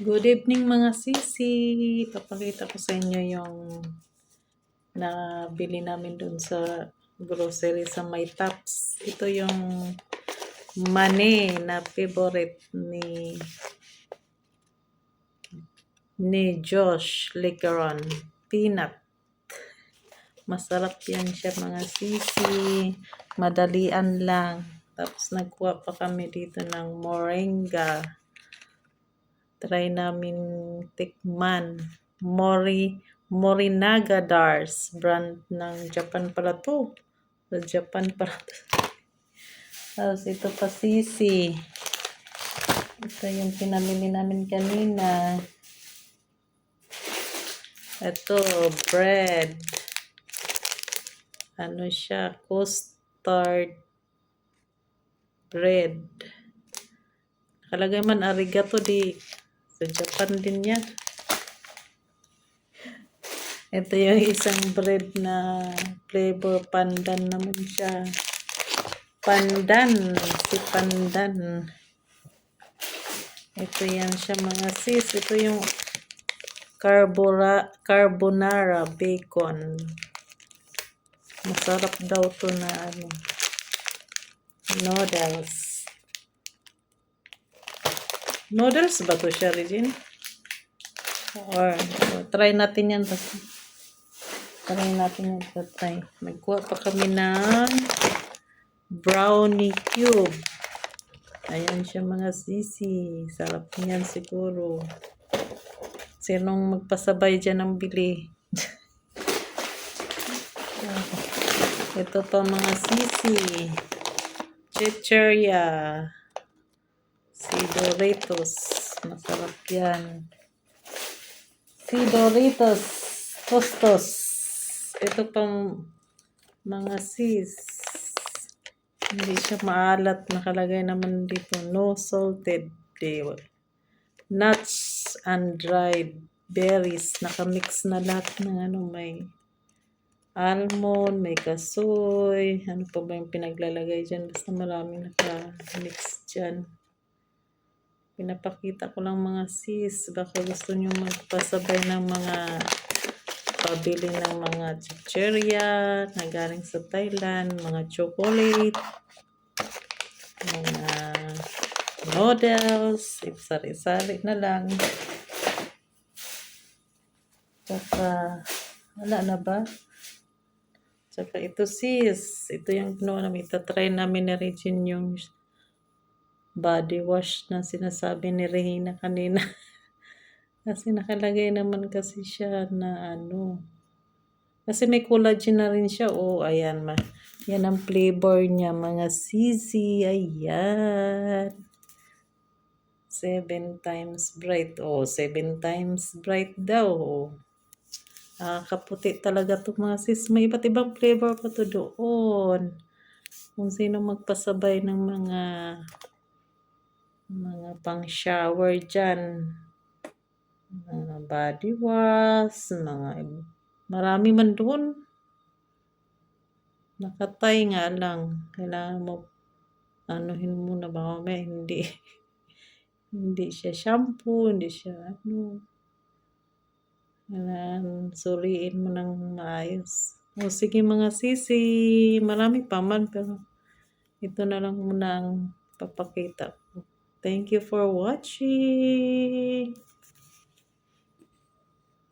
Good evening mga sisi. Papakita ko sa inyo yung nabili namin dun sa grocery sa May Taps. Ito yung mani na favorite ni Josh Licaron. Peanut. Masarap yan siya mga sisi. Madalian lang. Tapos nagkuha pa kami dito ng moringa. Try namin tikman. Morinaga Dars. Brand ng Japan pala to. Sa Japan pala to. Tapos ito pa sisi. Ito yung pinamili namin kanina. Ito, bread. Ano siya? Custard bread. Nakalagay man arigato di. Sa Japan din yan. Ito yung isang bread na flavor pandan naman siya. Pandan. Si pandan. Ito yan siya mga sis. Ito yung carbonara bacon. Masarap daw to na noodles. Noodles ba to siya, Regine? Or try natin yan. Try natin yan. Try. Nagkuha pa kami ng brownie cube. Ayan siya mga sisi. Sarap niyan siguro. Sinong magpasabay dyan ng bili? Ito pa mga sisi. Chicheria. Si Doritos. Masarap yan. Si Doritos. Tostos. Ito pang mga sis. Hindi siya maalat. Nakalagay naman dito. No salted. Nuts and dried berries. Nakamix na lahat ng may almond, may kasoy. Ano pa ba yung pinaglalagay dyan? Basta maraming nakamix dyan. Pinapakita ko lang mga sis. Baka gusto nyo magpasabay ng mga pabili ng mga chicheria na galing sa Thailand, mga chocolate, mga noodles, sari-sari na lang. Tsaka, wala na ba? Tsaka ito sis, ito yung ginawa namin. Itatry namin na Regine yung body wash na sinasabi ni Regina kanina. Kasi nakalagay naman kasi siya na kasi may collagen na rin siya. Oh, ayan yan ang flavor niya mga sisi. Ayan. 7 times bright. Oh, 7 times bright daw. Oh. Kaputi talaga to mga sis. May iba't ibang flavor pa to doon. Kung sino magpasabay ng mga pang shower dyan. Mga body wash. Marami man doon. Nakatay nga lang. Kailangan mo anuhin muna. Baka may hindi siya shampoo. Hindi siya kailangan suriin mo ng maayos. O sige mga sisi. Marami pa man. Pero ito na lang muna ang papakita ko. Thank you for watching.